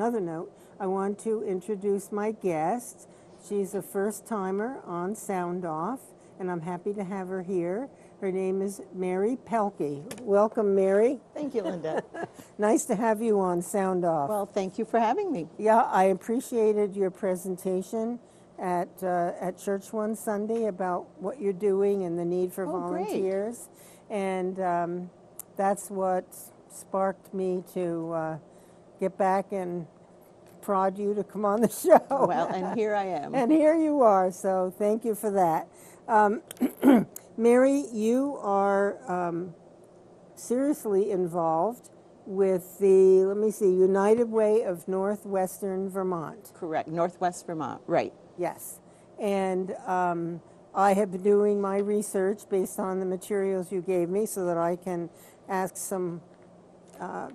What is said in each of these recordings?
another note, I want to introduce my guest. She's a first-timer on Sound Off, and I'm happy to have her here. Her name is Mary Pelkey. Welcome, Mary. Thank you, Linda. Nice to have you on Sound Off. Well, thank you for having me. Yeah, I appreciated your presentation at church one Sunday about what you're doing and the need for volunteers. Great. And that's what sparked me to get back and prod you to come on the show. Well, and here I am. And here you are, so thank you for that. Mary, you are seriously involved with the, United Way of Northwestern Vermont. Correct, Northwest Vermont, right. Yes. And I have been doing my research based on the materials you gave me so that I can ask some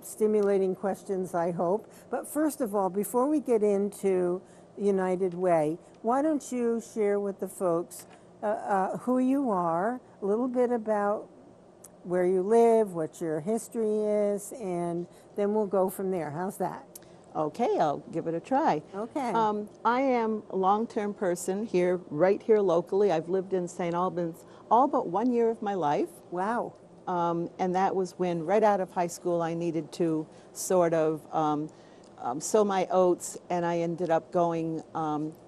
stimulating questions, I hope. But first of all, before we get into United Way, why don't you share with the folks who you are, a little bit about where you live, what your history is, and then we'll go from there. How's that? Okay, I'll give it a try. Okay. I am a long-term person right here locally. I've lived in St. Albans all but 1 year of my life. Wow. And that was when, right out of high school, I needed to sort of sow my oats, and I ended up going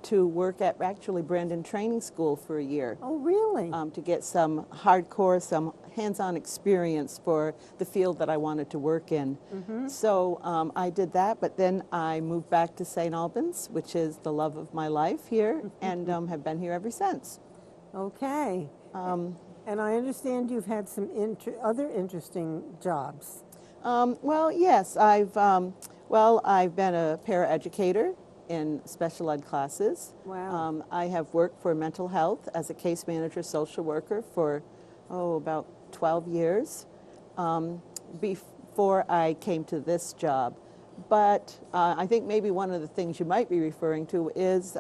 to work at actually Brandon Training School for a year. Oh, really? To get some hardcore, some hands-on experience for the field that I wanted to work in. Mm-hmm. So I did that, but then I moved back to St. Albans, which is the love of my life here, and have been here ever since. Okay. And I understand you've had some other interesting jobs. Well, yes, I've been a paraeducator in special ed classes. Wow. I have worked for mental health as a case manager, social worker for, about 12 years before I came to this job. But I think maybe one of the things you might be referring to is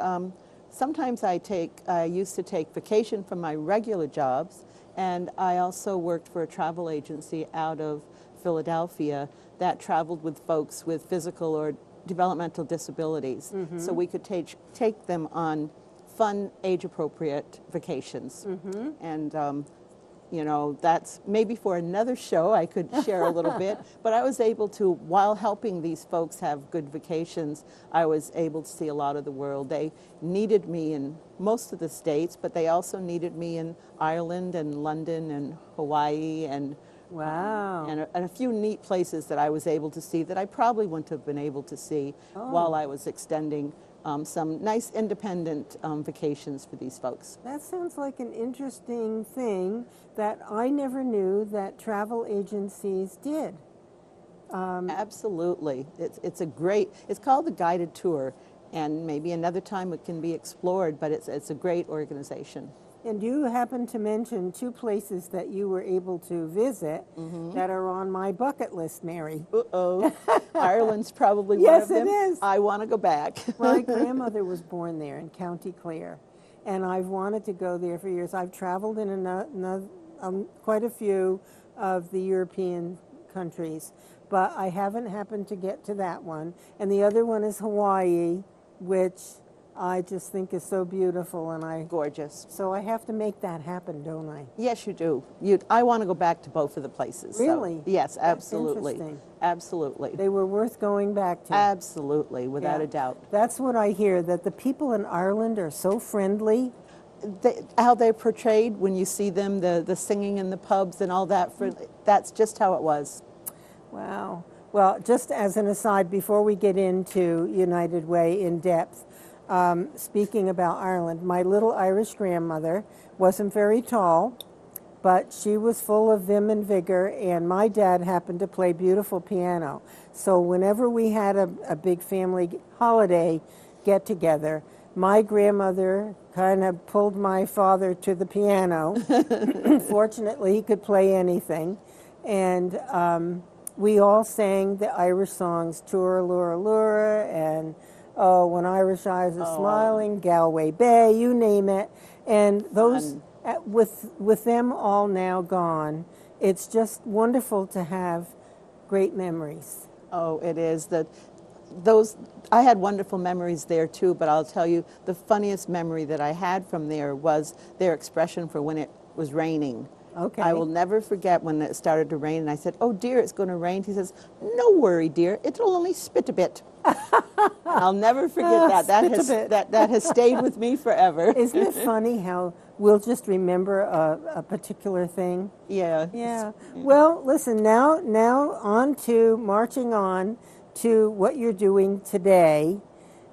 sometimes I used to take vacation from my regular jobs, and I also worked for a travel agency out of Philadelphia that traveled with folks with physical or developmental disabilities. Mm-hmm. So we could take them on fun, age-appropriate vacations. Mm-hmm. And, that's maybe for another show I could share a little bit, but I was able to, while helping these folks have good vacations, I was able to see a lot of the world. They needed me in most of the states, but they also needed me in Ireland and London and Hawaii and wow. And a few neat places that I was able to see that I probably wouldn't have been able to see while I was extending some nice independent vacations for these folks. That sounds like an interesting thing that I never knew that travel agencies did. Absolutely. It's called the guided tour, and maybe another time it can be explored, but it's a great organization. And you happen to mention two places that you were able to visit that are on my bucket list, Mary. Uh-oh. Ireland's probably one of them. Yes, it is. I want to go back. My grandmother was born there in County Clare, and I've wanted to go there for years. I've traveled in quite a few of the European countries, but I haven't happened to get to that one. And the other one is Hawaii, which I just think is so beautiful, and Gorgeous. So I have to make that happen, don't I? Yes, you do. I want to go back to both of the places. Really? So, yes, absolutely. That's interesting. Absolutely. They were worth going back to. Absolutely, without a doubt. That's what I hear, that the people in Ireland are so friendly. How they're portrayed when you see them, the singing in the pubs and all that, that's just how it was. Wow. Well, just as an aside, before we get into United Way in depth, speaking about Ireland, my little Irish grandmother wasn't very tall, but she was full of vim and vigor, and my dad happened to play beautiful piano. So whenever we had a big family holiday get-together, my grandmother kind of pulled my father to the piano. Fortunately, he could play anything. And we all sang the Irish songs, Tura Lura Lura, and When Irish Eyes Are Smiling, Galway Bay, you name it. And those, with them all now gone, it's just wonderful to have great memories. Oh, it is. I had wonderful memories there too, but I'll tell you the funniest memory that I had from there was their expression for when it was raining. Okay. I will never forget when it started to rain and I said, "Oh dear, it's going to rain." He says, "No worry, dear, it'll only spit a bit." I'll never forget that. That has stayed with me forever. Isn't it funny how we'll just remember a particular thing? Yeah. Yeah. Well, listen, now on to marching on to what you're doing today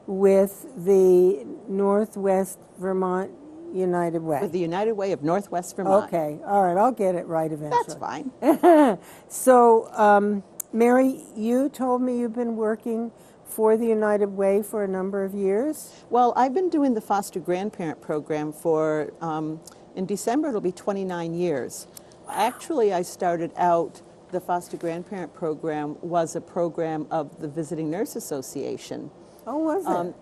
with the Northwest Vermont United Way. With the United Way of Northwest Vermont. Okay. All right. I'll get it right eventually. That's fine. So, Mary, you told me you've been working for the United Way for a number of years. Well, I've been doing the foster grandparent program for, in December it'll be 29 years. Actually, I started out, the foster grandparent program was a program of the Visiting Nurse Association. Oh, was it?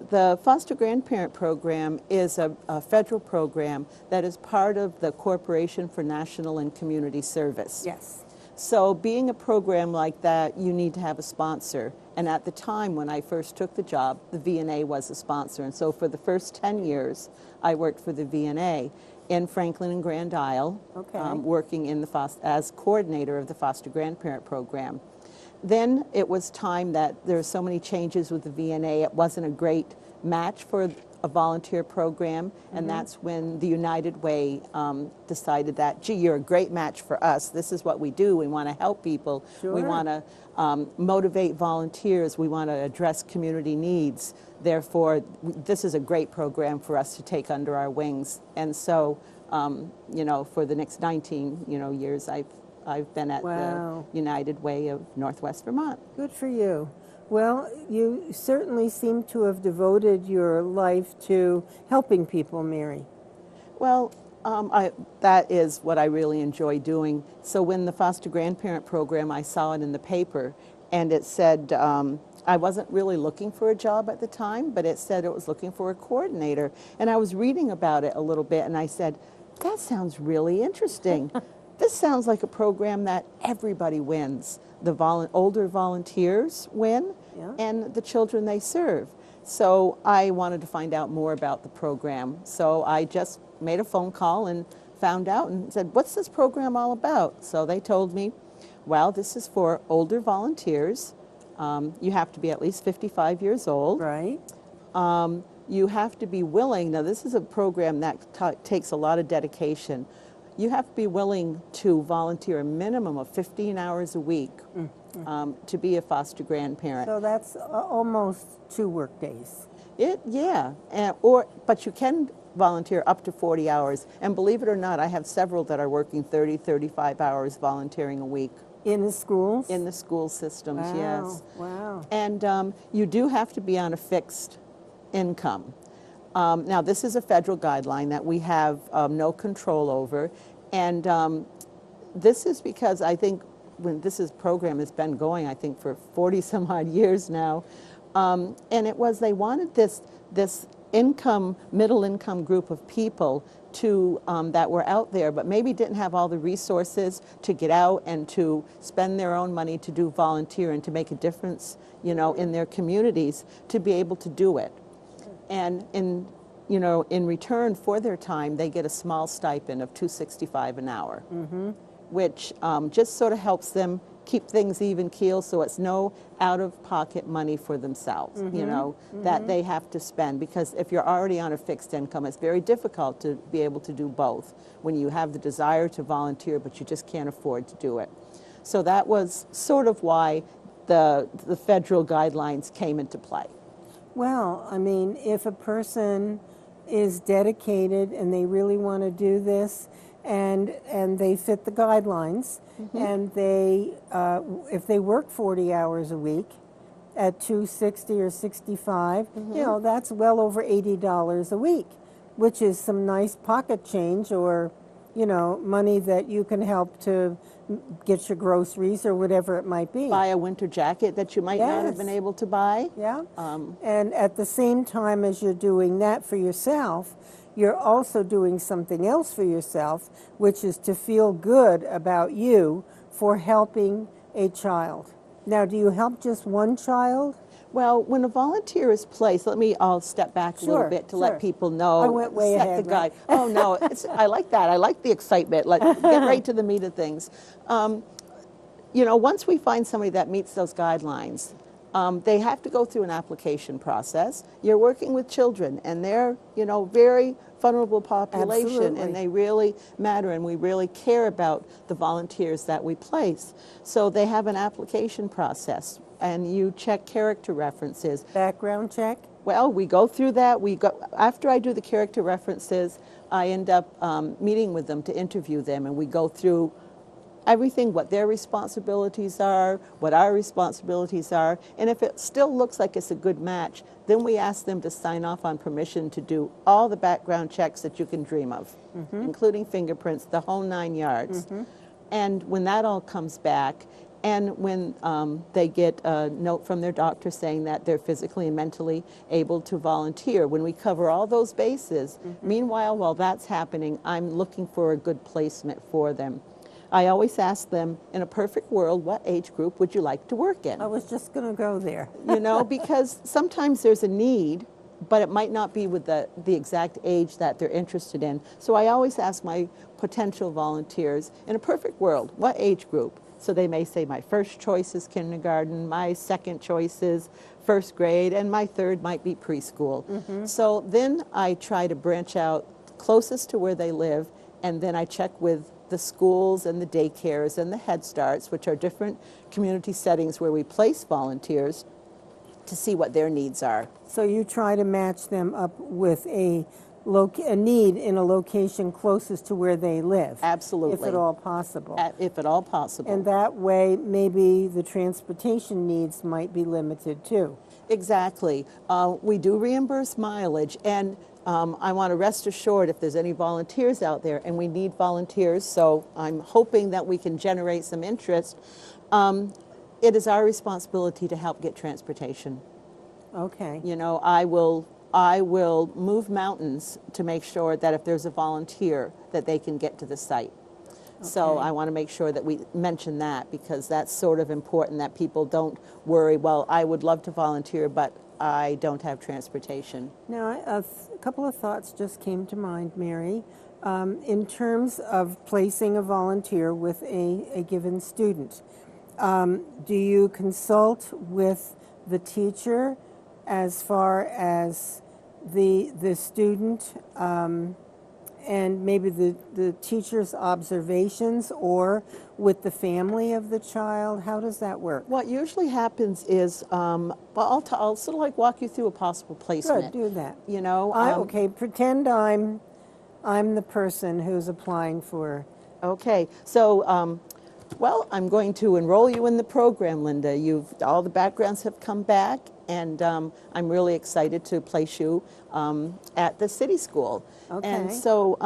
The foster grandparent program is a federal program that is part of the Corporation for National and Community Service. Yes. So being a program like that, you need to have a sponsor. And at the time when I first took the job, the VNA was a sponsor. And so for the first 10 years, I worked for the VNA in Franklin and Grand Isle, Okay. working in as coordinator of the foster grandparent program. Then it was time that there were so many changes with the VNA, it wasn't a great match for a volunteer program, and that's when the United Way decided that, gee, you're a great match for us. This is what we do. We want to help people. Sure. We want to motivate volunteers. We want to address community needs. Therefore, this is a great program for us to take under our wings. And so, for the next 19, years, I've been at Wow. the United Way of Northwest Vermont. Good for you. Well, you certainly seem to have devoted your life to helping people, Mary. Well, that is what I really enjoy doing. So when the foster grandparent program, I saw it in the paper, and it said, I wasn't really looking for a job at the time, but it said it was looking for a coordinator. And I was reading about it a little bit, and I said, that sounds really interesting. This sounds like a program that everybody wins. The older volunteers win, Yeah. and the children they serve. So I wanted to find out more about the program. So I just made a phone call and found out and said, what's this program all about? So they told me, well, this is for older volunteers. You have to be at least 55 years old. Right. You have to be willing. Now, this is a program that takes a lot of dedication. You have to be willing to volunteer a minimum of 15 hours a week to be a foster grandparent. So that's almost 2 work days. But you can volunteer up to 40 hours. And believe it or not, I have several that are working 30, 35 hours volunteering a week. In the schools? In the school systems, Wow. yes. Wow. And you do have to be on a fixed income. Now, this is a federal guideline that we have no control over. And this is because I think when program has been going, I think, for 40 some odd years now. And they wanted this middle income group of people that were out there, but maybe didn't have all the resources to get out and to spend their own money to do volunteer and to make a difference, in their communities, to be able to do it. And in return for their time, they get a small stipend of $2.65 an hour, which just sort of helps them keep things even keel, so it's no out-of-pocket money for themselves, that they have to spend. Because if you're already on a fixed income, it's very difficult to be able to do both when you have the desire to volunteer, but you just can't afford to do it. So that was sort of why the federal guidelines came into play. Well, I mean, if a person is dedicated and they really want to do this, and they fit the guidelines, and they if they work 40 hours a week at $2.60 or $65, that's well over $80 a week, which is some nice pocket change, or money that you can help to get your groceries or whatever it might be. Buy a winter jacket that you might not have been able to buy. Yeah. And at the same time as you're doing that for yourself, you're also doing something else for yourself, which is to feel good about you for helping a child. Now, do you help just one child? Well, when a volunteer is placed, I'll step back a little Sure, bit to sure. let people know. I went way set ahead, the guide. right? Oh, no, I like that. I like the excitement. Get right to the meat of things. Once we find somebody that meets those guidelines, they have to go through an application process. You're working with children, and they're, very vulnerable population, Absolutely. and they really matter, and we really care about the volunteers that we place. So they have an application process, and you check character references. Background check? Well, we go through that. After I do the character references, I end up meeting with them to interview them, and we go through everything, what their responsibilities are, what our responsibilities are, and if it still looks like it's a good match, then we ask them to sign off on permission to do all the background checks that you can dream of, including fingerprints, the whole 9 yards. And when that all comes back, and when they get a note from their doctor saying that they're physically and mentally able to volunteer, when we cover all those bases, meanwhile, while that's happening, I'm looking for a good placement for them. I always ask them, in a perfect world, what age group would you like to work in? I was just going to go there. Because sometimes there's a need, but it might not be with the exact age that they're interested in. So I always ask my potential volunteers, in a perfect world, what age group? So they may say, my first choice is kindergarten, my second choice is first grade, and my third might be preschool. So then I try to branch out closest to where they live, and then I check with the schools and the daycares and the Head Starts, which are different community settings where we place volunteers, to see what their needs are. So you try to match them up with a need in a location closest to where they live. Absolutely. If at all possible. If at all possible. And that way, maybe the transportation needs might be limited too. Exactly. We do reimburse mileage, and I want to rest assured if there's any volunteers out there, and we need volunteers, so I'm hoping that we can generate some interest. It is our responsibility to help get transportation. Okay. I will move mountains to make sure that if there's a volunteer, that they can get to the site. So I want to make sure that we mention that, because that's sort of important, that people don't worry, well, I would love to volunteer, but I don't have transportation. Now, a couple of thoughts just came to mind, Mary. In terms of placing a volunteer with a given student, do you consult with the teacher as far as the student and maybe the teacher's observations, or with the family of the child? How does that work? What usually happens is, I'll sort of like walk you through a possible placement. Good, do that. Okay, pretend I'm the person who's applying for. Okay, so well, I'm going to enroll you in the program, Linda. All the backgrounds have come back, and I'm really excited to place you at the city school. Okay. And so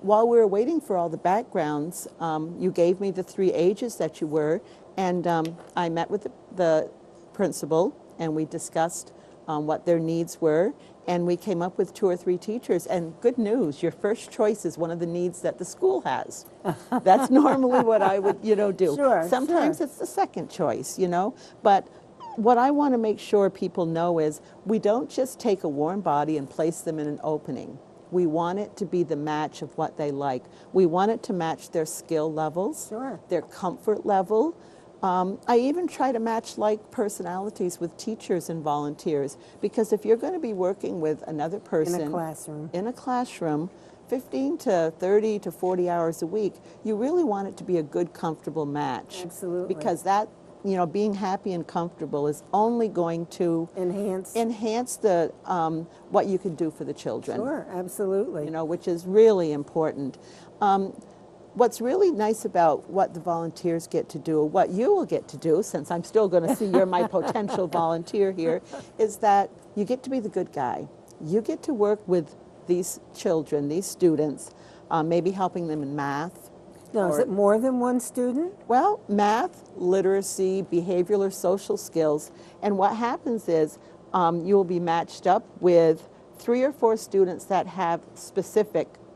while we were waiting for all the backgrounds, you gave me the 3 ages that you were, and I met with the principal, and we discussed what their needs were, and we came up with 2 or 3 teachers. And good news, your first choice is one of the needs that the school has. That's normally what I would, do. Sure, Sometimes sure. it's the second choice, but what I want to make sure people know is we don't just take a warm body and place them in an opening. We want it to be the match of what they like. We want it to match their skill levels, Sure. their comfort level. I even try to match like personalities with teachers and volunteers, because if you're going to be working with another person in a classroom 15 to 30 to 40 hours a week, you really want it to be a good, comfortable match. Absolutely. Because that, being happy and comfortable is only going to enhance the what you can do for the children. Sure, absolutely. Which is really important. What's really nice about what the volunteers get to do, what you will get to do, since I'm still going to see you're my potential volunteer here, is that you get to be the good guy. You get to work with these children, these students, maybe helping them in math. Now, is it more than one student? Well, math, literacy, behavioral or social skills. And what happens is you will be matched up with 3 or 4 students that have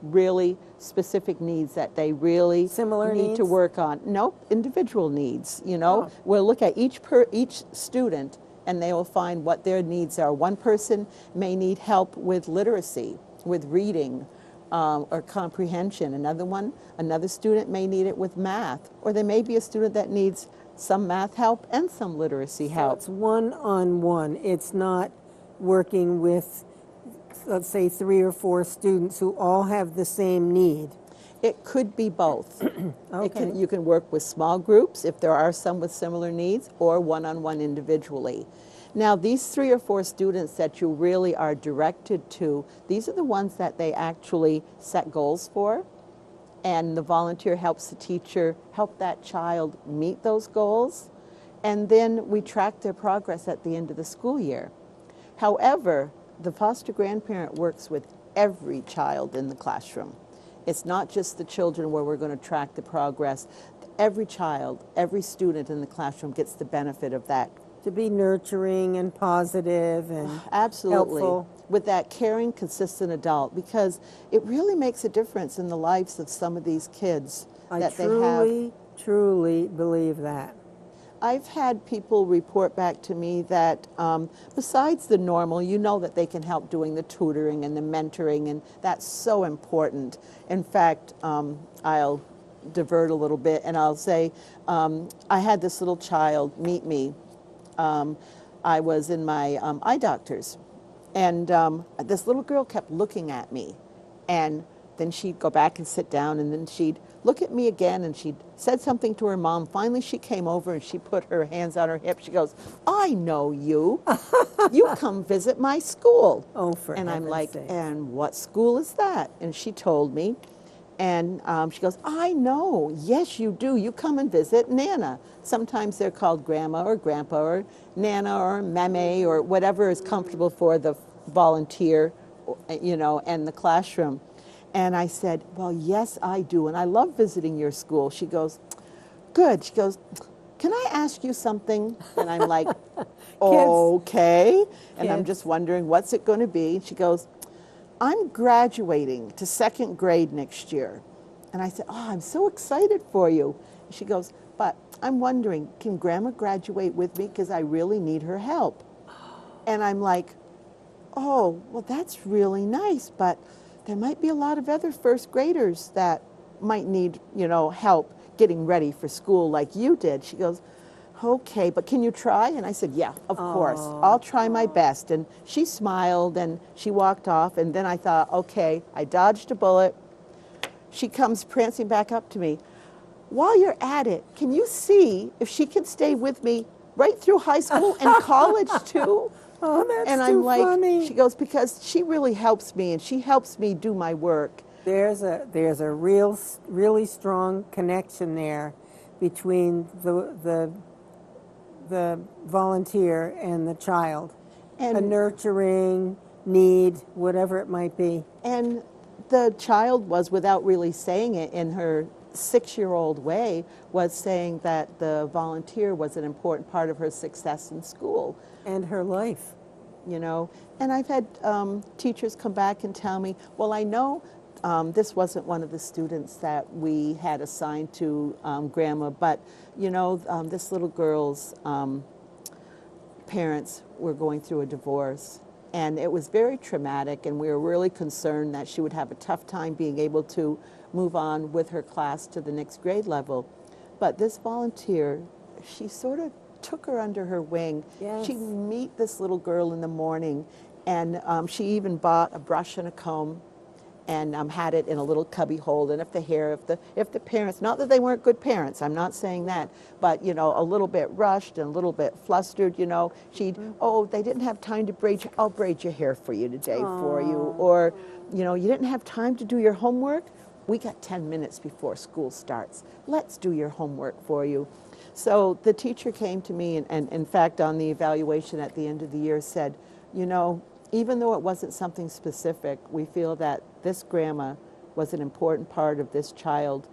really specific needs that they really need to work on. Nope, individual needs, Oh. We'll look at each student and they will find what their needs are. One person may need help with literacy, with reading, or comprehension. Another student may need it with math, or there may be a student that needs some math help and some literacy help. So it's one-on-one. It's not working with, let's say, 3 or 4 students who all have the same need. It could be both. Okay. You can work with small groups if there are some with similar needs, or one-on-one individually. Now, these 3 or 4 students that you really are directed to, these are the ones that they actually set goals for, and the volunteer helps the teacher help that child meet those goals, and then we track their progress at the end of the school year. However, the foster grandparent works with every child in the classroom. It's not just the children where we're going to track the progress. Every child, every student in the classroom gets the benefit of that. To be nurturing and positive and Absolutely. helpful. With that caring, consistent adult, because it really makes a difference in the lives of some of these kids that they have. Truly believe that. I've had people report back to me that besides the normal, you know that they can help doing the tutoring and the mentoring, and that's so important. In fact, I'll divert a little bit and I'll say, I had this little child meet me. I was in my eye doctor's, and this little girl kept looking at me, and then she'd go back and sit down, and then she'd look at me again, and she'd said something to her mom. Finally, she came over and she put her hands on her hip. She goes, "I know you. You come visit my school." Oh, for And I'm heaven's like, sake. "And what school is that?" And she told me, and she goes, "I know. Yes, you do. You come and visit Nana." Sometimes they're called Grandma or Grandpa or Nana or Meme or whatever is comfortable for the volunteer, you know, and the classroom. And I said, "Well, yes, I do, and I love visiting your school." She goes, "Good." She goes, "Can I ask you something?" And I'm like, "Okay." And I'm Kids. just wondering, what's it going to be? She goes, "I'm graduating to 2nd grade next year." And I said, "Oh, I'm so excited for you." She goes, "But I'm wondering, can Grandma graduate with me? Because I really need her help." And I'm like, "Oh, well, that's really nice, but there might be a lot of other 1st graders that might need, you know, help getting ready for school like you did." She goes, "Okay, but can you try?" And I said, "Yeah, of course. I'll try my best." And she smiled and she walked off, and then I thought, okay, I dodged a bullet. She comes prancing back up to me. "While you're at it, can you see if she can stay with me right through high school and college too?" Oh, that's And too I'm like, funny. she goes, "Because she really helps me, and she helps me do my work." There's a really strong connection there between the volunteer and the child. A And nurturing need, whatever it might be. And the child was, without really saying it in her 6-year-old way, was saying that the volunteer was an important part of her success in school. And her life. You know, and I've had teachers come back and tell me, "Well, I know this wasn't one of the students that we had assigned to Grandma, but you know, this little girl's parents were going through a divorce, and it was very traumatic, and we were really concerned that she would have a tough time being able to move on with her class to the next grade level. But this volunteer, she sort of took her under her wing. Yes. She'd meet this little girl in the morning, and she even bought a brush and a comb, and had it in a little cubby hole. And if the parents, not that they weren't good parents, I'm not saying that, but you know, a little bit rushed and a little bit flustered, you know, she'd, "Oh, they didn't have time to braid you, I'll braid your hair for you today for you," or, you know, "You didn't have time to do your homework? We got 10 minutes before school starts. Let's do your homework for you." So the teacher came to me and in fact on the evaluation at the end of the year said, "You know, even though it wasn't something specific, we feel that this grandma was an important part of this child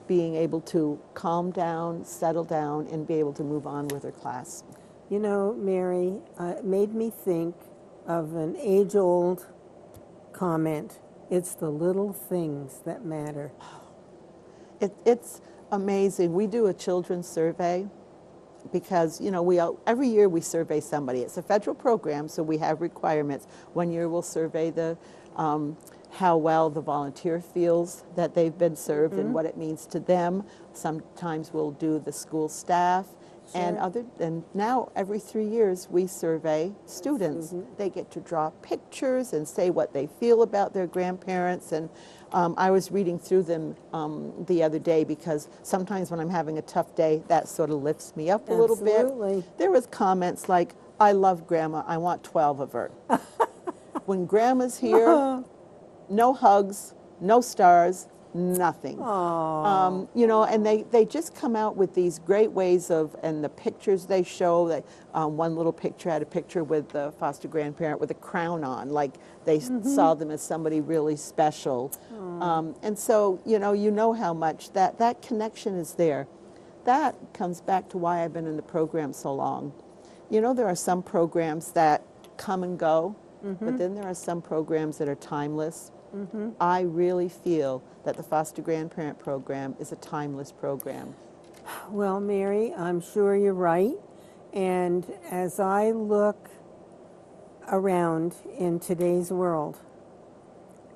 being able to calm down, settle down, and be able to move on with her class." You know, Mary, it made me think of an age-old comment. It's the little things that matter. It's amazing. We do a children's survey because every year we survey somebody. It's a federal program, so we have requirements. One year we'll survey how well the volunteer feels that they've been served and what it means to them. Sometimes we'll do the school staff. Sure. And now every 3 years we survey students. They get to draw pictures and say what they feel about their grandparents. And I was reading through them the other day, because sometimes when I'm having a tough day, that sort of lifts me up a little Absolutely. bit. There was comments like, "I love Grandma. I want 12 of her." When Grandma's here, no hugs, no stars, nothing. And they just come out with these great ways and the pictures they show. That one little picture had a picture with the foster grandparent with a crown on, like they saw them as somebody really special. And so you know how much that connection is there. That comes back to why I've been in the program so long. There are some programs that come and go, but then there are some programs that are timeless. I really feel that the foster grandparent program is a timeless program. Well, Mary, I'm sure you're right. And as I look around in today's world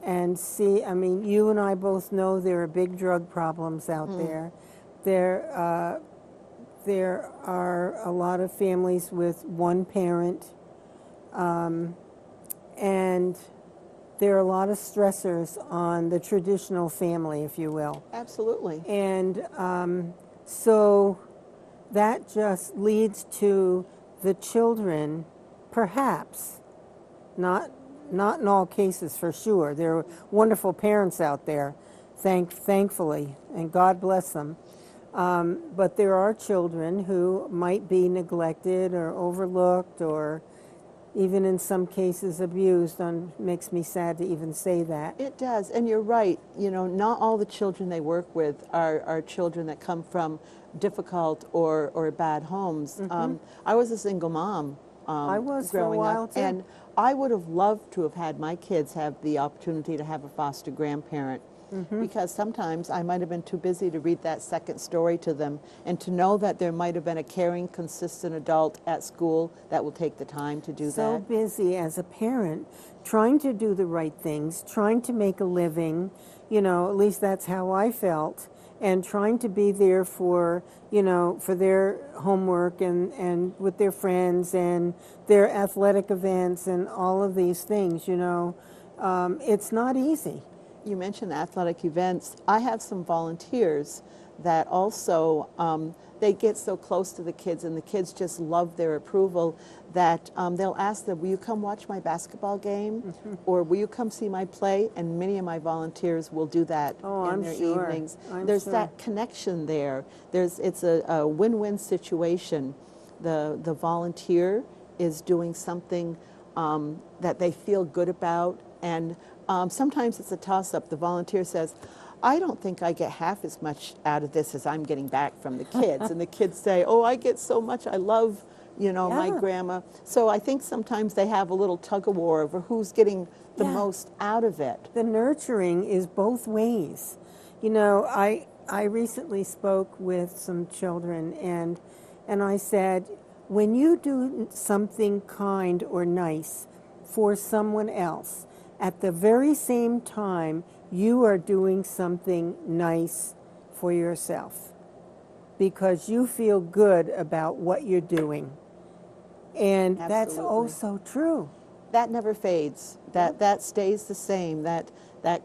and see, you and I both know there are big drug problems out there. There are a lot of families with one parent, and there are a lot of stressors on the traditional family, if you will. Absolutely. And so that just leads to the children, perhaps, not in all cases for sure. There are wonderful parents out there, thankfully, and God bless them. But there are children who might be neglected or overlooked, or even in some cases abused. Makes me sad to even say that. It does, and you're right. Not all the children they work with are children that come from difficult or bad homes. I was a single mom. I was growing for a while up, too. and I would have loved to have had my kids have the opportunity to have a foster grandparent. Because sometimes I might have been too busy to read that second story to them, and to know that there might have been a caring, consistent adult at school that will take the time to do that. So busy as a parent, trying to do the right things, trying to make a living, at least that's how I felt, and trying to be there for their homework and with their friends and their athletic events and all of these things, it's not easy. You mentioned athletic events. I have some volunteers that also, they get so close to the kids, and the kids just love their approval, that they'll ask them, "Will you come watch my basketball game?" Or "Will you come see my play?" And many of my volunteers will do that in their evenings. There's that connection there. It's a win-win situation. The volunteer is doing something that they feel good about, and sometimes it's a toss-up. The volunteer says, "I don't think I get half as much out of this as I'm getting back from the kids." And the kids say, "Oh, I get so much. I love, my grandma." So I think sometimes they have a little tug-of-war over who's getting the most out of it. The nurturing is both ways. I recently spoke with some children, and I said, when you do something kind or nice for someone else, at the very same time, you are doing something nice for yourself, because you feel good about what you're doing. And that's also true. That never fades. That stays the same. That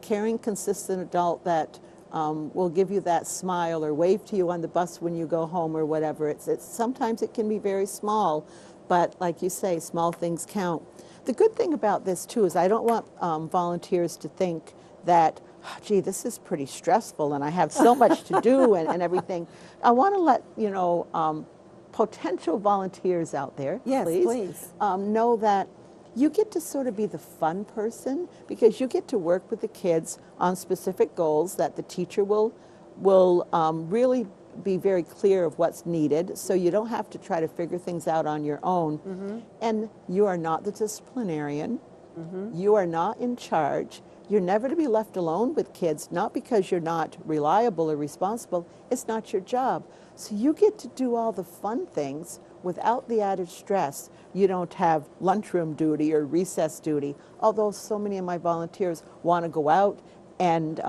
caring, consistent adult that will give you that smile or wave to you on the bus when you go home or whatever. It's sometimes it can be very small, but like you say, small things count. The good thing about this, too, is I don't want volunteers to think that, gee, this is pretty stressful and I have so much to do and everything. I want to let, potential volunteers out there, please. Know that you get to sort of be the fun person, because you get to work with the kids on specific goals that the teacher will really be very clear of what's needed, so you don't have to try to figure things out on your own. And you are not the disciplinarian. You are not in charge. you're never to be left alone with kids, not because you're not reliable or responsible, it's not your job. So you get to do all the fun things without the added stress. You don't have lunchroom duty or recess duty, although so many of my volunteers want to go out and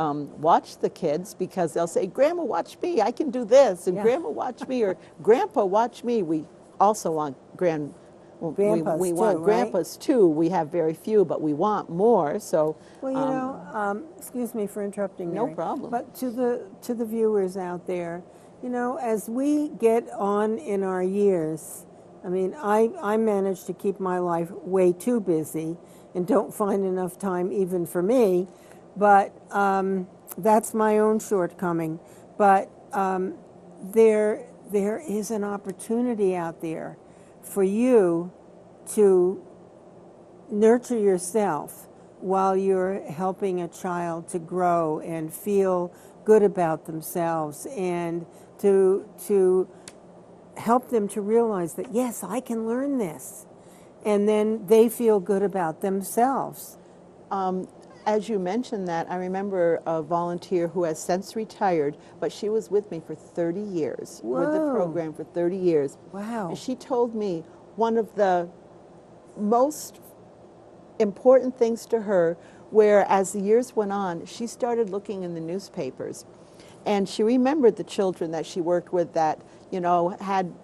watch the kids because they'll say, Grandma, watch me, I can do this, and Grandma, watch me, or Grandpa, watch me. We also want grandpas we want too, grandpas too. We have very few, but we want more. So, well, you know, excuse me for interrupting, Mary. No problem. But to the viewers out there, you know, as we get on in our years, I mean, I manage to keep my life way too busy and don't find enough time even for me, but that's my own shortcoming. But there is an opportunity out there for you to nurture yourself while you're helping a child to grow and feel good about themselves, and to help them to realize that, yes, I can learn this. And then they feel good about themselves. As you mentioned that, I remember a volunteer who has since retired, but she was with me for 30 years, with the program for 30 years. Wow. And she told me one of the most important things to her, where as the years went on, she started looking in the newspapers. And she remembered the children that she worked with that, you know, had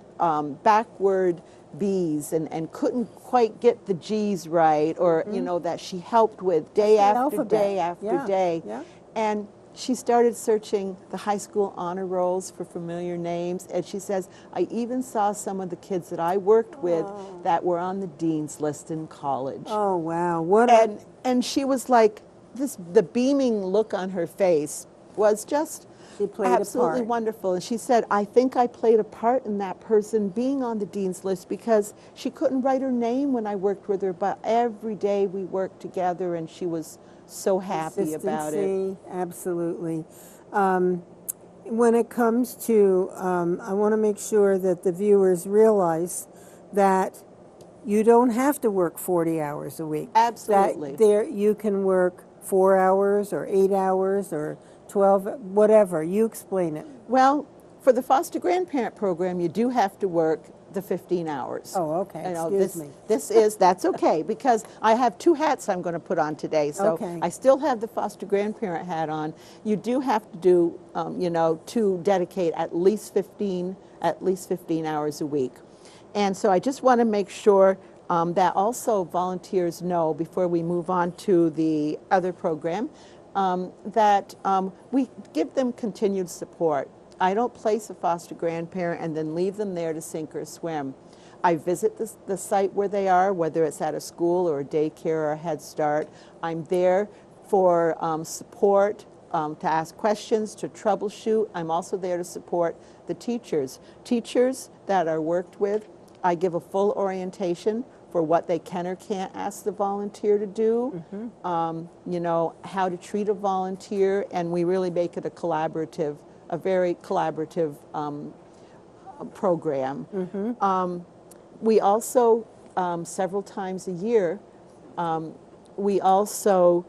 backward B's and couldn't quite get the G's right, or, you know, that she helped with day after day after day. Yeah. And she started searching the high school honor rolls for familiar names, and she says, I even saw some of the kids that I worked with that were on the dean's list in college. Oh, wow. And she was like, the beaming look on her face was just She played absolutely a part. wonderful. And she said, I think I played a part in that person being on the dean's list, because she couldn't write her name when I worked with her, but every day we worked together, and she was so happy about it. Absolutely. When it comes to, I want to make sure that the viewers realize that you don't have to work 40 hours a week. Absolutely. That you can work 4 hours or 8 hours or 12, whatever. You explain it. Well, for the foster grandparent program, you do have to work the 15 hours. Oh, okay. You know, Excuse me. That's okay, because I have two hats I'm going to put on today. So Okay. I still have the foster grandparent hat on. You do have to do, you know, to dedicate at least 15 hours a week. And so I just want to make sure that also volunteers know, before we move on to the other program, that we give them continued support. I don't place a foster grandparent and then leave them there to sink or swim. I visit the site where they are, whether it's at a school or a daycare or a Head Start. I'm there for support, to ask questions, to troubleshoot. I'm also there to support the teachers. Teachers that are worked with, I give a full orientation for what they can or can't ask the volunteer to do, you know, how to treat a volunteer, and we really make it a very collaborative program. We also, several times a year, we also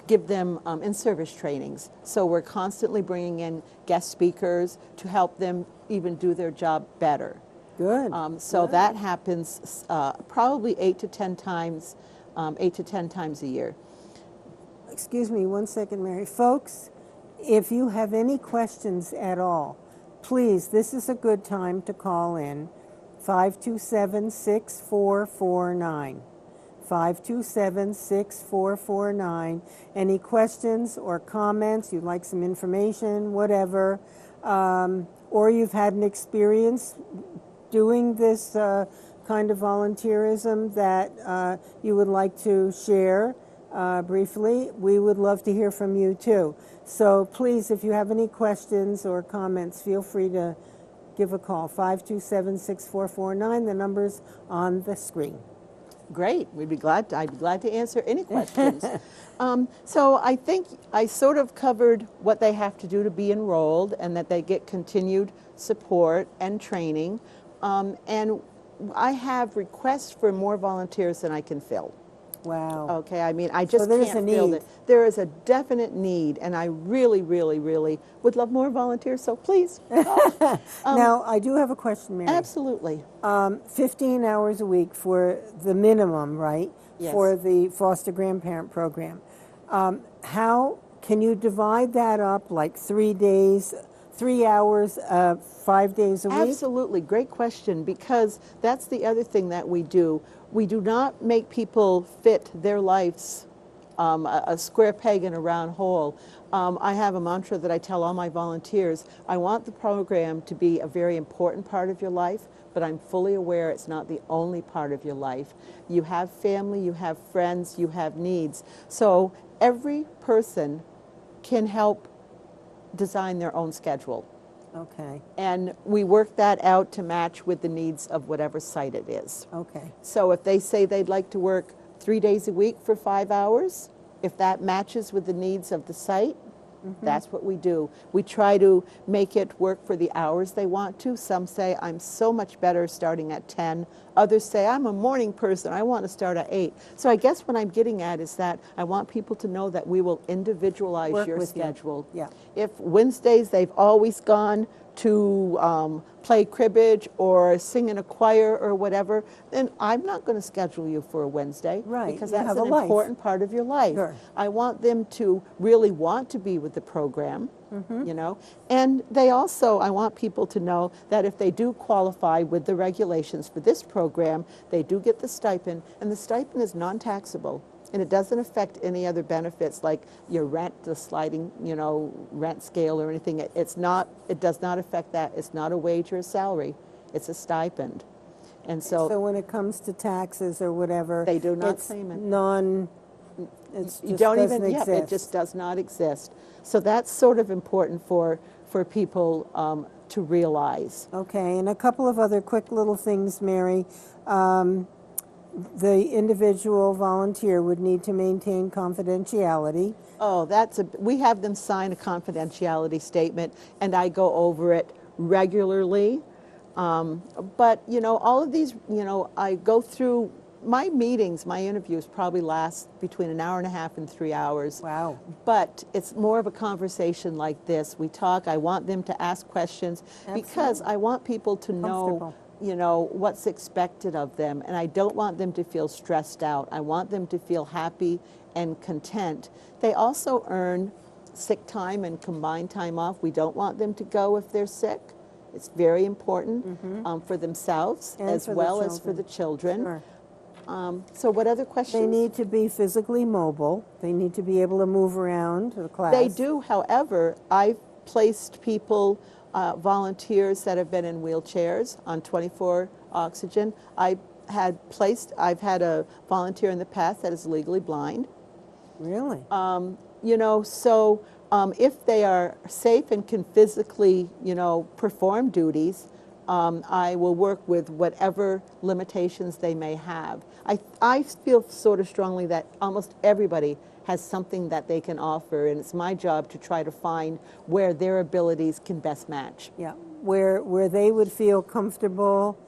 give them in-service trainings. So we're constantly bringing in guest speakers to help them even do their job better. Good. So that happens probably 8 to 10 times a year. Excuse me 1 second, Mary. Folks, if you have any questions at all, please, this is a good time to call in. 527-6449. 527-6449. Any questions or comments, you'd like some information, whatever, or you've had an experience doing this kind of volunteerism that you would like to share briefly, we would love to hear from you too. So please, if you have any questions or comments, feel free to give a call, 527-6449. The number's on the screen. Great. I'd be glad to answer any questions. So I think I sort of covered what they have to do to be enrolled, and that they get continued support and training. And I have requests for more volunteers than I can fill. Wow. Okay, I mean, I just there's can't a feel need. that there is a definite need, and I really, really, really would love more volunteers. So please, Now, I do have a question, Mary. absolutely. 15 hours a week for the minimum, right? Yes. For the foster grandparent program. How can you divide that up, like 3 days, 3 hours, 5 days a week? Absolutely, great question, because that's the other thing that we do. We do not make people fit their lives a square peg in a round hole. I have a mantra that I tell all my volunteers. I want the program to be a very important part of your life, but I'm fully aware it's not the only part of your life. You have family, you have friends, you have needs. So every person can help design their own schedule. Okay, And we work that out to match with the needs of whatever site it is. okay. So if they say they'd like to work 3 days a week for 5 hours, if that matches with the needs of the site, that's what we do. We try to make it work for the hours they want to. Some say, I'm so much better starting at 10. Others say, I'm a morning person, I want to start at 8. So I guess what I'm getting at is that I want people to know that we will individualize Work your with you. schedule. Yeah. If Wednesdays they've always gone to play cribbage or sing in a choir or whatever, then I'm not going to schedule you for a Wednesday. Right, Because you that's have an a life. important part of your life. Sure. I want them to really want to be with the program, you know. And they also, I want people to know that if they do qualify with the regulations for this program, they do get the stipend, and the stipend is non-taxable. And it doesn't affect any other benefits like your rent, the sliding, you know, rent scale or anything. It does not affect that. It's not a wage or a salary. It's a stipend. And So when it comes to taxes or whatever, they do not it's claim it. It's You just don't doesn't even, yeah, exist. it just does not exist. So that's sort of important for people to realize. Okay, and a couple of other quick little things, Mary. The individual volunteer would need to maintain confidentiality. Oh, we have them sign a confidentiality statement, and I go over it regularly. But, you know, all of these, you know, I go through my meetings, my interviews probably last between an hour and a half and 3 hours. Wow. But it's more of a conversation like this. We talk, I want them to ask questions because I want people to know, Comfortable. you know, what's expected of them. And I don't want them to feel stressed out. I want them to feel happy and content. They also earn sick time and combined time off. We don't want them to go if they're sick. It's very important for themselves And as for the well as for the children. children. Sure. So what other questions? They need to be physically mobile. They need to be able to move around the class. They do, however, I've placed people, volunteers that have been in wheelchairs on 24 oxygen. I've had a volunteer in the past that is legally blind. Really? You know, so if they are safe and can physically, you know, perform duties, I will work with whatever limitations they may have. I feel sort of strongly that almost everybody has something that they can offer, and it's my job to try to find where their abilities can best match. Yeah. Where they would feel comfortable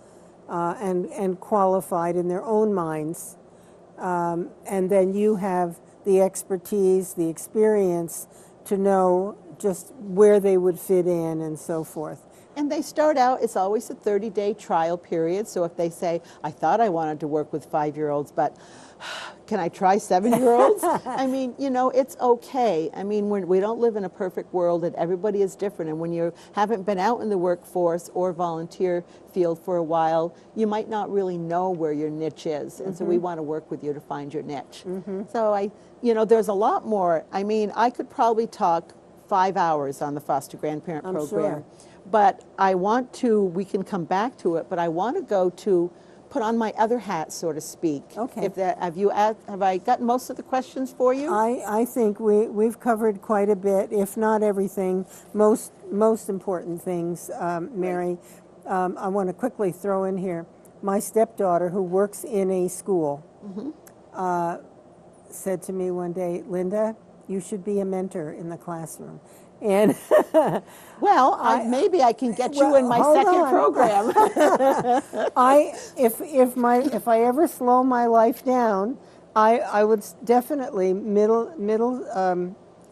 and qualified in their own minds. And then you have the expertise, the experience to know just where they would fit in and so forth. And they start out, it's always a 30-day trial period. So if they say, I thought I wanted to work with 5-year-olds, but can I try 7-year-olds? I mean, you know, it's okay. I mean, we don't live in a perfect world, and everybody is different. And when you haven't been out in the workforce or volunteer field for a while, you might not really know where your niche is. And so we want to work with you to find your niche. So you know, there's a lot more. I mean, I could probably talk 5 hours on the foster grandparent program. Sure. But we can come back to it, but I want to go to put on my other hat, so to speak. Okay. Have I gotten most of the questions for you? I think we've covered quite a bit, if not everything, most important things, Mary. I want to quickly throw in here, my stepdaughter, who works in a school, said to me one day, Linda, you should be a mentor in the classroom. And well, maybe I can get you in my second program. if I ever slow my life down, I would definitely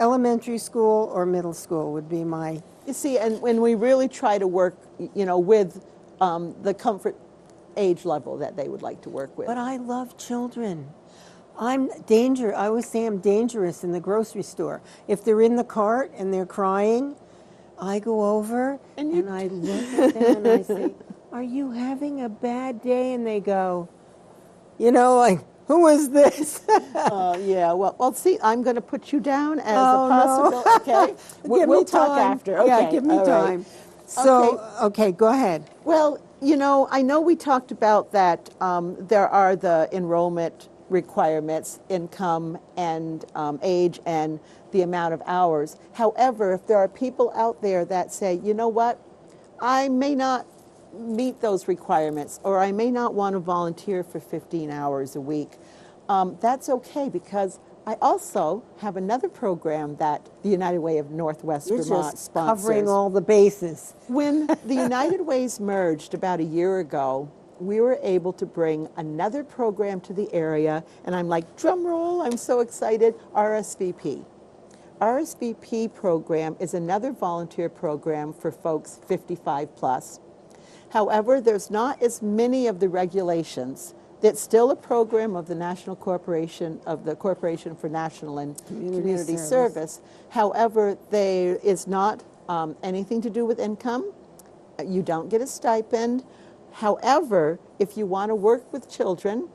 elementary school or middle school would be my. You see, and when we really try to work, with the comfort age level that they would like to work with. But I love children. I always say I'm dangerous in the grocery store. If they're in the cart and they're crying, I go over and I look at them and I say, "Are you having a bad day?" And they go, like, "Who is this?" Yeah. Well, see, I'm going to put you down as Oh, a possible. no. Okay. We'll talk time. after. Okay. Yeah, give me all time. right. So, okay, go ahead. Well, I know we talked about that there are the enrollment requirements, income and age and the amount of hours. However, if there are people out there that say, you know what, I may not meet those requirements, or I may not want to volunteer for 15 hours a week, that's okay, because I also have another program that the United Way of Northwest You're Vermont just sponsors. covering all the bases. When the United Ways merged about a year ago, we were able to bring another program to the area, and I'm like, drum roll, I'm so excited, RSVP. RSVP program is another volunteer program for folks 55 plus. However, there's not as many of the regulations. It's still a program of the Corporation for National and Community Service. However, there is not anything to do with income. You don't get a stipend. However, if you want to work with children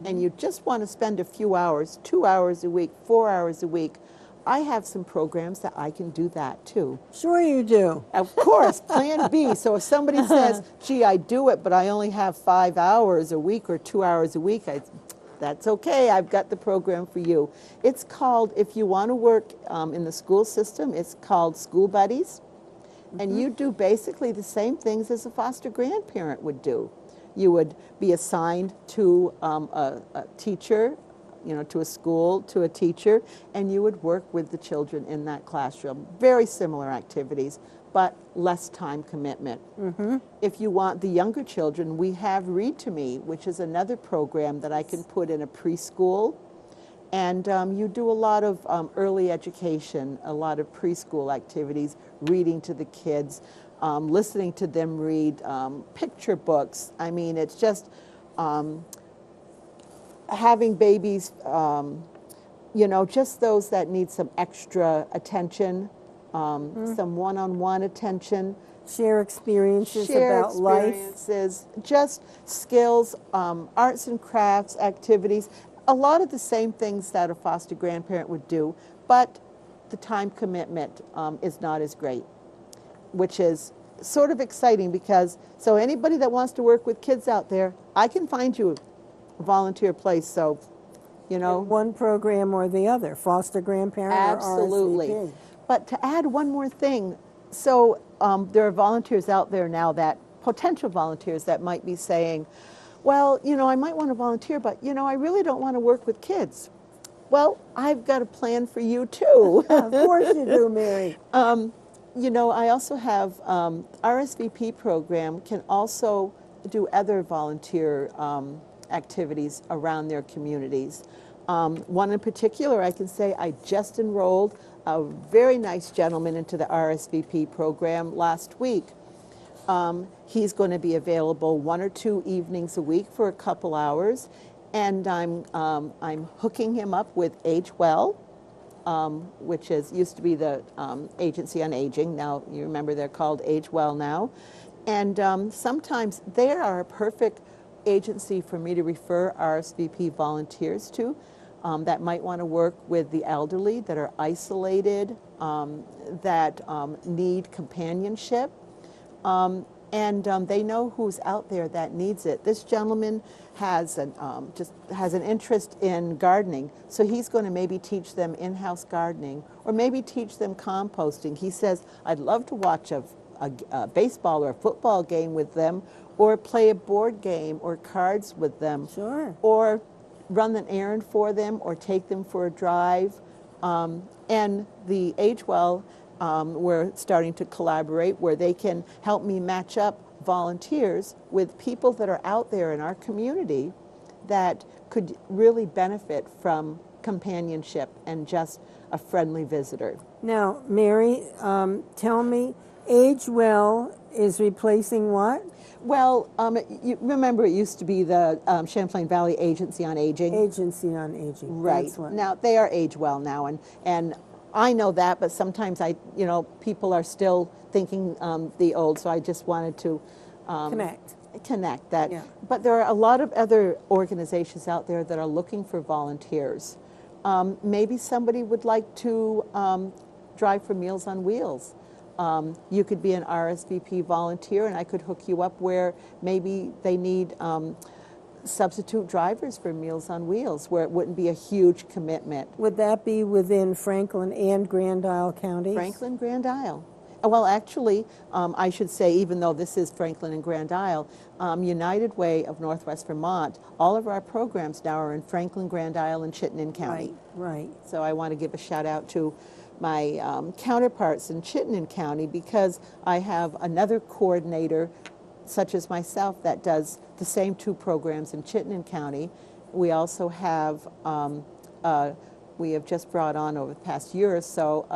and you just want to spend a few hours, 2 hours a week, 4 hours a week, I have some programs that I can do that too. Sure you do. Of course, plan B. So if somebody says, gee, I do it, but I only have 5 hours a week or 2 hours a week, that's okay. I've got the program for you. It's called, if you want to work in the school system, it's called School Buddies. And you do basically the same things as a foster grandparent would do. You would be assigned to a teacher, to a school, to a teacher, and you would work with the children in that classroom. Very similar activities, but less time commitment. If you want the younger children, we have Read to Me, which is another program that I can put in a preschool. And you do a lot of early education, a lot of preschool activities, reading to the kids, listening to them read, picture books. I mean, it's just having babies, just those that need some extra attention, some one-on-one attention. Share experiences about life. Just skills, arts and crafts, activities. A lot of the same things that a foster grandparent would do, but the time commitment is not as great, which is sort of exciting because, so anybody that wants to work with kids out there, I can find you a volunteer place, so, One program or the other, foster grandparent absolutely. or RSVP. But to add one more thing, so there are volunteers out there now potential volunteers that might be saying, well, I might want to volunteer, but, I really don't want to work with kids. Well, I've got a plan for you, too. Of course you do, Mary. I also have RSVP program can also do other volunteer activities around their communities. One in particular, I can say I just enrolled a very nice gentleman into the RSVP program last week. He's going to be available 1 or 2 evenings a week for a couple hours, and I'm hooking him up with Age Well, which used to be the Agency on Aging. Now you remember they're called Age Well now, and sometimes they are a perfect agency for me to refer RSVP volunteers to that might want to work with the elderly that are isolated, that need companionship. And they know who's out there that needs it. This gentleman has an interest in gardening, so he's going to maybe teach them in-house gardening, or maybe teach them composting. He says, I'd love to watch a baseball or a football game with them, or play a board game or cards with them. Sure. Or run an errand for them, or take them for a drive. And the Age Well, we're starting to collaborate where they can help me match up volunteers with people that are out there in our community that could really benefit from companionship and just a friendly visitor. Now, Mary, tell me, Age Well is replacing what? Well, you remember it used to be the Champlain Valley Agency on Aging. Agency on Aging. Right. That's what. Now, they are Age Well now, and I know that, but sometimes people are still thinking the old, so I just wanted to connect that. Yeah. But there are a lot of other organizations out there that are looking for volunteers. Maybe somebody would like to drive for Meals on Wheels. You could be an RSVP volunteer, and I could hook you up where maybe they need substitute drivers for Meals on Wheels, where it wouldn't be a huge commitment. Would that be within Franklin and Grand Isle counties? Franklin, Grand Isle. Well, actually, I should say, even though this is Franklin and Grand Isle, United Way of Northwest Vermont, all of our programs now are in Franklin, Grand Isle, and Chittenden County. Right. So I want to give a shout out to my counterparts in Chittenden County, because I have another coordinator, such as myself, that does the same two programs in Chittenden County. We also have, we have just brought on over the past year or so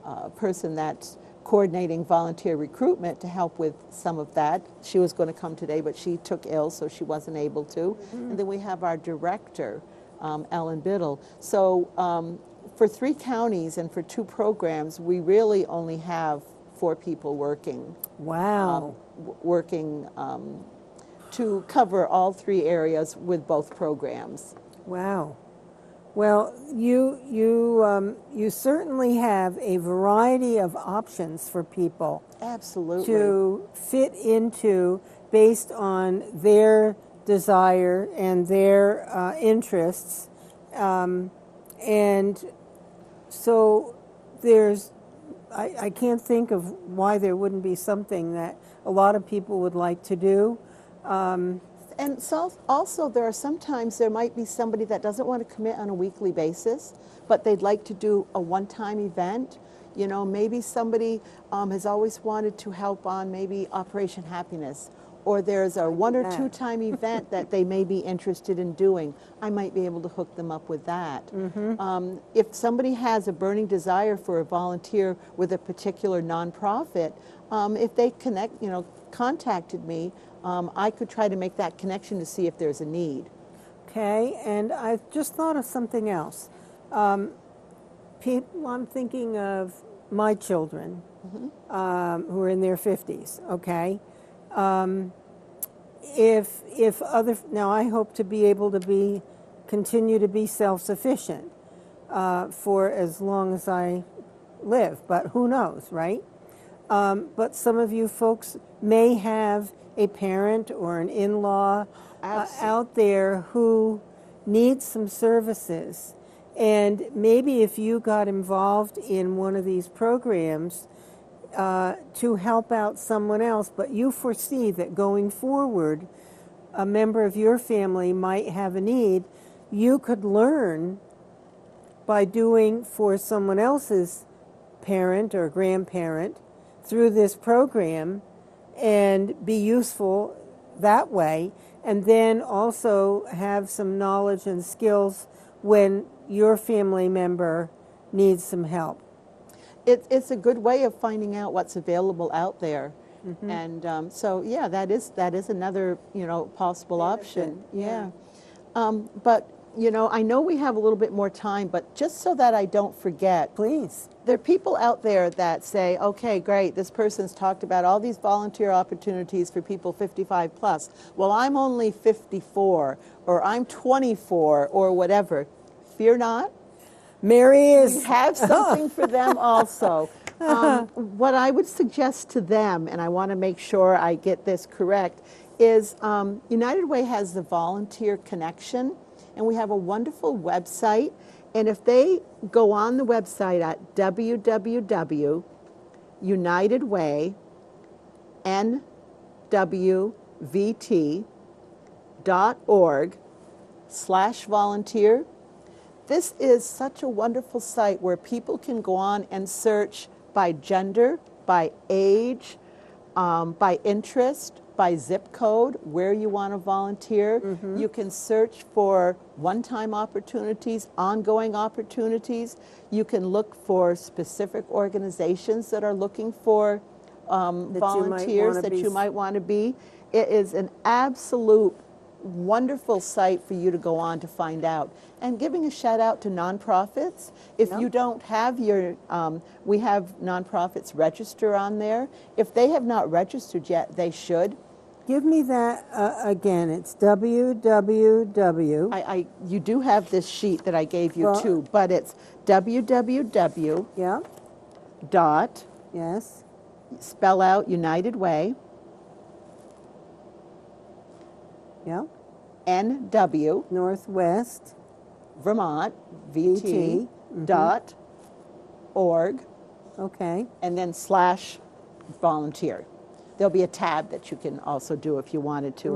a person that's coordinating volunteer recruitment to help with some of that. She was going to come today, but she took ill, so she wasn't able to. And then we have our director, Ellen Biddle. So for 3 counties and for 2 programs, we really only have 4 people working. Wow. Working to cover all 3 areas with both programs. Wow. Well, you certainly have a variety of options for people. Absolutely. To fit into based on their desire and their interests. And so I can't think of why there wouldn't be something that a lot of people would like to do. And so also there might be somebody that doesn't want to commit on a weekly basis, but they'd like to do a one-time event. You know, maybe somebody has always wanted to help on maybe Operation Happiness, or there's a 1 or 2 time event that they may be interested in doing. I might be able to hook them up with that. If somebody has a burning desire for a volunteer with a particular nonprofit, if they contacted me, I could try to make that connection to see if there's a need. Okay, and I've just thought of something else. People, I'm thinking of my children who are in their 50s, okay? Now I hope to be able to continue to be self-sufficient for as long as I live, but who knows, right? But some of you folks may have a parent or an in-law out there who needs some services. And maybe if you got involved in one of these programs to help out someone else, but you foresee that going forward, a member of your family might have a need, you could learn by doing for someone else's parent or grandparent through this program and be useful that way, and then also have some knowledge and skills when your family member needs some help. It's a good way of finding out what's available out there. And so, yeah, that is another, possible option. Yeah. But, I know we have a little bit more time, but just so that I don't forget. Please. There are people out there that say, okay, great, this person's talked about all these volunteer opportunities for people 55 plus. Well, I'm only 54, or I'm 24, or whatever. Fear not. Mary is. We have something for them also. What I would suggest to them, and I want to make sure I get this correct, is United Way has the Volunteer Connection, and we have a wonderful website. And if they go on the website at www.unitedwaynwvt.org/volunteer, this is such a wonderful site where people can go on and search by gender, by age, by interest, by zip code where you want to volunteer. You can search for one-time opportunities, ongoing opportunities. You can look for specific organizations that are looking for volunteers that you might want to be. It is an absolute wonderful site for you to go on to find out. And giving a shout out to nonprofits. If you don't have your, we have nonprofits register on there. If they have not registered yet, they should. Give me that again. It's www. You do have this sheet that I gave you too, but it's www. Yeah. Dot. Yes. Spell out United Way. Yeah. NW. Northwest. Vermont. VT. Dot. Org. Okay. And then / volunteer. There'll be a tab that you can also do if you wanted to.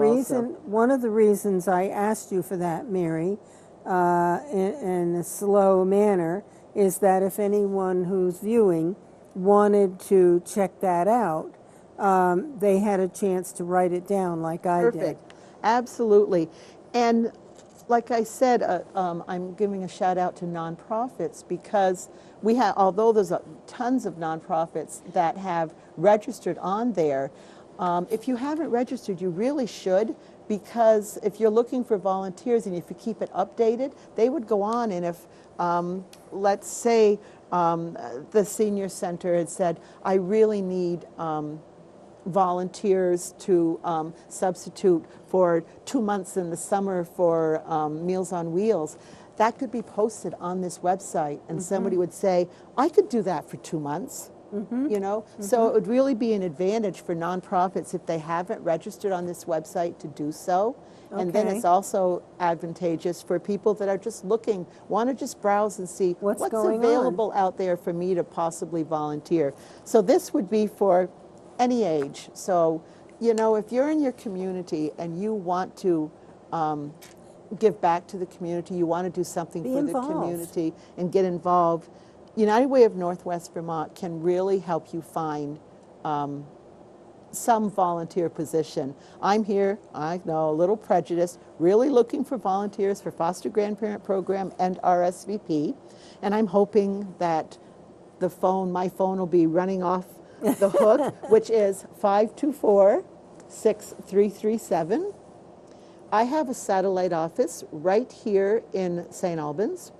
One of the reasons I asked you for that, Mary, in a slow manner, is that if anyone who's viewing wanted to check that out, they had a chance to write it down like I did. Perfect. Absolutely. And like I said, I'm giving a shout out to nonprofits because we have, although there's tons of nonprofits that have registered on there, if you haven't registered, you really should, because if you're looking for volunteers and if you keep it updated, they would go on, and if, let's say, the senior center had said, I really need volunteers to substitute for 2 months in the summer for Meals on Wheels, that could be posted on this website, and somebody would say, I could do that for 2 months. You know, so it would really be an advantage for nonprofits if they haven't registered on this website to do so. And then it's also advantageous for people that are just looking, want to just browse and see what's available out there for me to possibly volunteer. So this would be for any age. So, you know, if you're in your community and you want to give back to the community, you want to do something for the community and get involved, United Way of Northwest Vermont can really help you find some volunteer position. I'm here, I know, a little prejudiced, really looking for volunteers for foster grandparent program and RSVP, and I'm hoping that my phone will be running off the hook, which is 524-6337. I have a satellite office right here in St. Albans,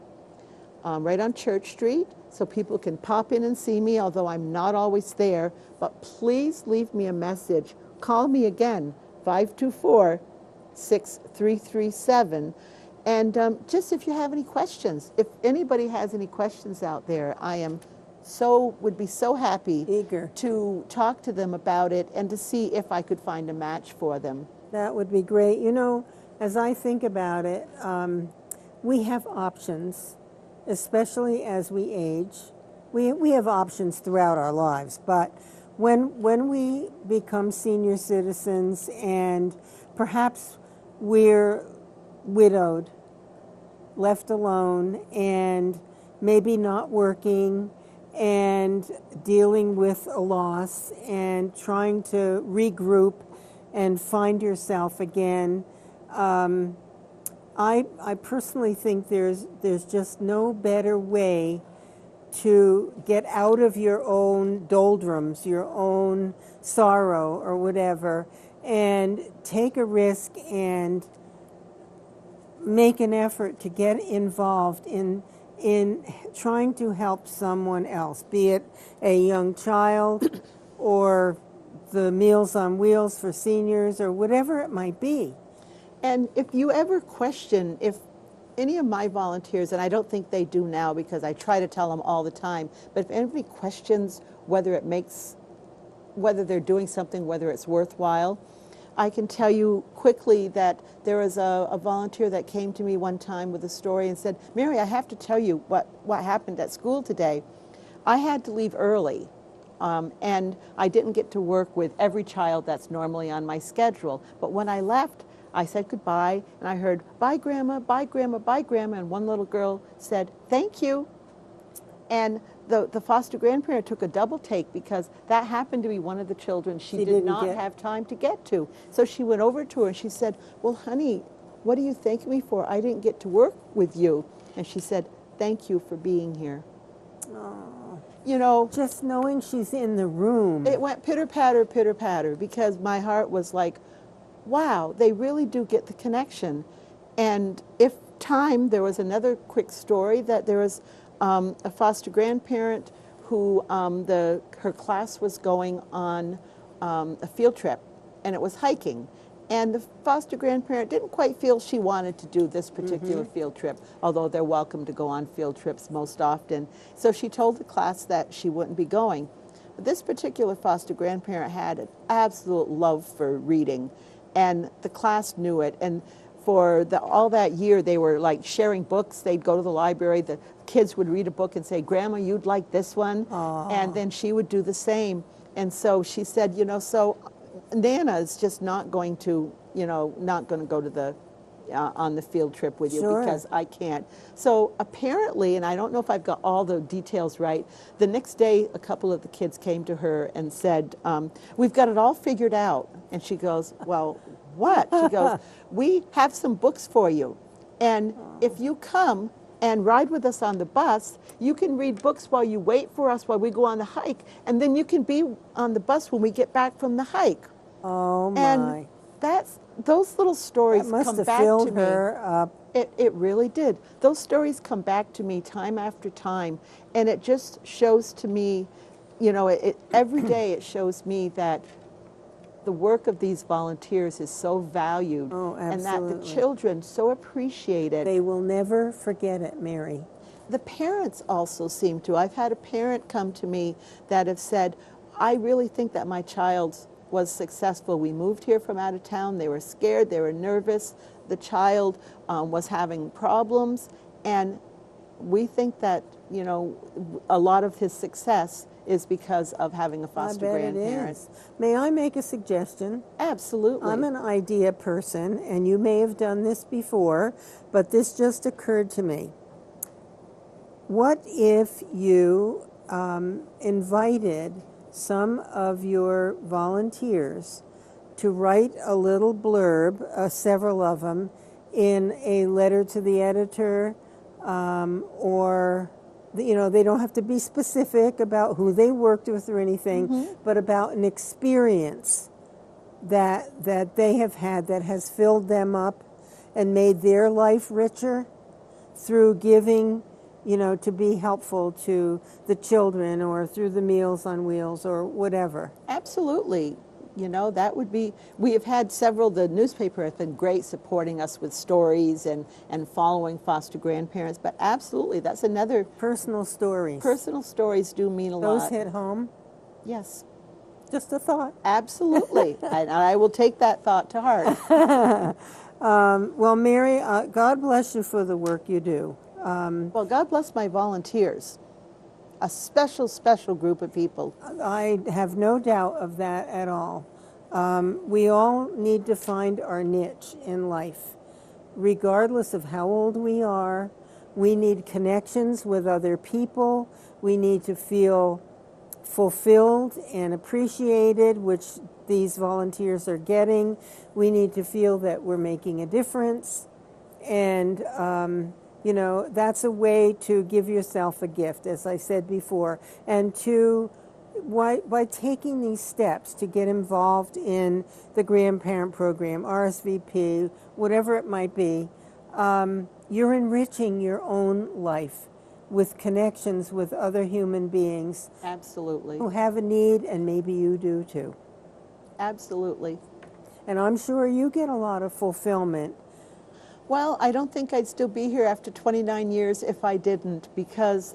right on Church Street, so people can pop in and see me, although I'm not always there. But please leave me a message. Call me again, 524-6337. And just if you have any questions, if anybody has any questions out there, would be so happy eager to talk to them about it and to see if I could find a match for them. That would be great. You know, as I think about it, we have options, especially as we age. We have options throughout our lives, but when we become senior citizens and perhaps we're widowed, left alone, and maybe not working and dealing with a loss and trying to regroup and find yourself again, I personally think there's just no better way to get out of your own doldrums, your own sorrow or whatever, and take a risk and make an effort to get involved in trying to help someone else, be it a young child or the Meals on Wheels for seniors or whatever it might be. And if you ever question if any of my volunteers, and I don't think they do now because I try to tell them all the time, but if anybody questions whether they're doing something, whether it's worthwhile, I can tell you quickly that there was a volunteer that came to me one time with a story and said, Mary, I have to tell you what happened at school today. I had to leave early, and I didn't get to work with every child that's normally on my schedule. But when I left, I said goodbye, and I heard, bye, Grandma, bye, Grandma, bye, Grandma, and one little girl said, thank you. And the foster grandparent took a double take because that happened to be one of the children she did didn't not get. have time to get to. So she went over to her and she said, well, honey, what do you thank me for? I didn't get to work with you. And she said, thank you for being here. Oh, You know, just knowing she's in the room. it went pitter patter, because my heart was like, wow, they really do get the connection. And if time, there was another quick story that there was a foster grandparent who her class was going on a field trip, and it was hiking. And the foster grandparent didn't quite feel she wanted to do this particular field trip, although they're welcome to go on field trips most often. So she told the class that she wouldn't be going. But this particular foster grandparent had an absolute love for reading, and the class knew it. And for all that year, they were like sharing books. They'd go to the library. The kids would read a book and say, Grandma, you'd like this one? Aww. And then she would do the same. And so she said, you know, so Nana is just not going to, not going to go to the on the field trip with you Sure. because I can't. So apparently, and I don't know if I've got all the details right, the next day a couple of the kids came to her and said, we've got it all figured out. And she goes, well, what? She goes, we have some books for you. And if you come and ride with us on the bus, you can read books while you wait for us while we go on the hike, and then you can be on the bus when we get back from the hike. Oh my. And those little stories That must come have back filled to me. her up. It really did. Those stories come back to me time after time, and it just shows to me, every day it shows me that the work of these volunteers is so valued, Oh, and that the absolutely. children so appreciate it. They will never forget it, Mary. The parents also seem to. I've had a parent come to me that have said, I really think that my child was successful. We moved here from out of town. They were scared. They were nervous. The child was having problems. And we think that, a lot of his success is because of having a foster I bet grandparent. it is. May I make a suggestion? Absolutely. I'm an idea person, and you may have done this before, but this just occurred to me. What if you invited some of your volunteers to write a little blurb, several of them, in a letter to the editor, or they don't have to be specific about who they worked with or anything, but about an experience that they have had that has filled them up and made their life richer through giving, to be helpful to the children, or through the Meals on Wheels or whatever. Absolutely. That would be, we have had several, the newspaper has been great supporting us with stories and following foster grandparents, but absolutely, that's another. Personal stories. Personal stories do mean a Those lot. hit home. Yes, Just a thought. absolutely. And I will take that thought to heart. Well, Mary, God bless you for the work you do. Well, God bless my volunteers. A special, special group of people. I have no doubt of that at all. We all need to find our niche in life. Regardless of how old we are, we need connections with other people. We need to feel fulfilled and appreciated, which these volunteers are getting. We need to feel that we're making a difference. And that's a way to give yourself a gift, as I said before, and by taking these steps to get involved in the grandparent program, RSVP, whatever it might be, you're enriching your own life with connections with other human beings Absolutely. who have a need, and maybe you do too. Absolutely. And I'm sure you get a lot of fulfillment. Well, I don't think I'd still be here after 29 years if I didn't, because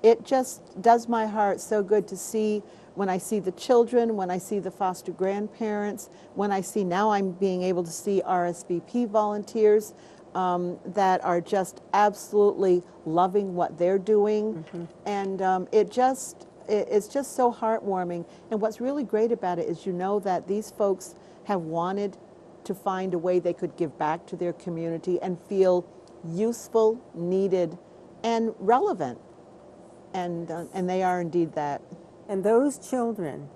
it just does my heart so good to see, when I see the children, when I see the foster grandparents, when I see, now I'm being able to see RSVP volunteers that are just absolutely loving what they're doing. And it's just so heartwarming. And what's really great about it is that these folks have wanted to find a way they could give back to their community and feel useful, needed, and relevant. And they are indeed that. And those children,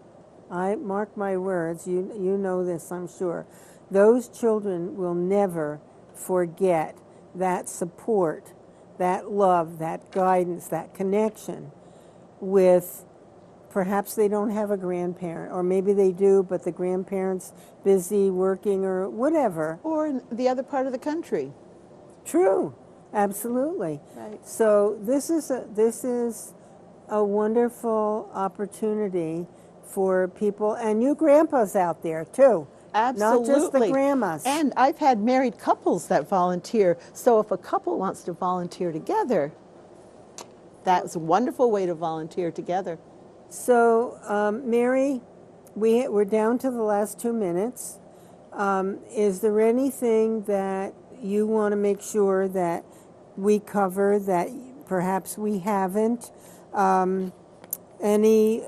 I mark my words, you know this, I'm sure, those children will never forget that support, that love, that guidance, that connection with, perhaps they don't have a grandparent, or maybe they do, but the grandparent's busy working or whatever. Or in the other part of the country. True, absolutely. Right. So this is a wonderful opportunity for people, and you grandpas out there too. Absolutely. Not just the grandmas. And I've had married couples that volunteer. So if a couple wants to volunteer together, that's a wonderful way to volunteer together. So, Mary, we're down to the last 2 minutes. Is there anything that you want to make sure that we cover that perhaps we haven't? Any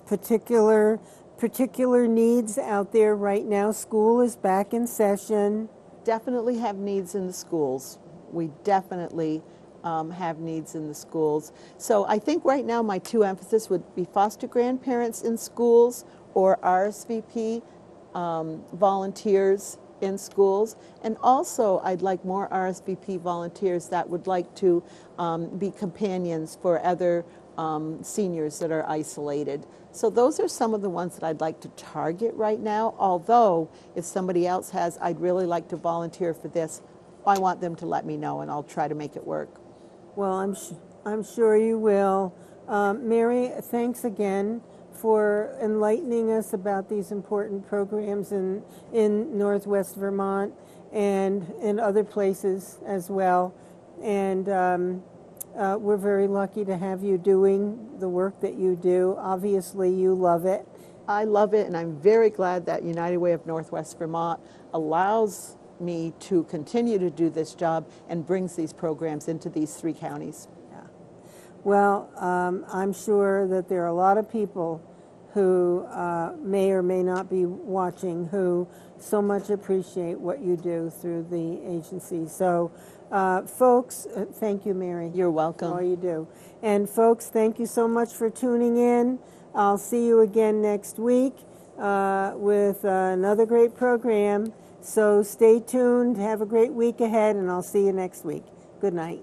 particular needs out there right now? School is back in session. Definitely have needs in the schools. We definitely have needs in the schools. So I think right now my two emphasis would be foster grandparents in schools or RSVP volunteers in schools. And also I'd like more RSVP volunteers that would like to be companions for other seniors that are isolated. So those are some of the ones that I'd like to target right now, although if somebody else has, I'd really like to volunteer for this, I want them to let me know and I'll try to make it work. Well, I'm sure you will. Mary, thanks again for enlightening us about these important programs in Northwest Vermont and in other places as well. And we're very lucky to have you doing the work that you do. Obviously, you love it. I love it, and I'm very glad that United Way of Northwest Vermont allows me to continue to do this job and brings these programs into these 3 counties. Yeah. Well, I'm sure that there are a lot of people who may or may not be watching who so much appreciate what you do through the agency. So, folks, thank you, Mary. You're welcome. All you do. And folks, thank you so much for tuning in. I'll see you again next week with another great program. So stay tuned. Have a great week ahead, and I'll see you next week. Good night.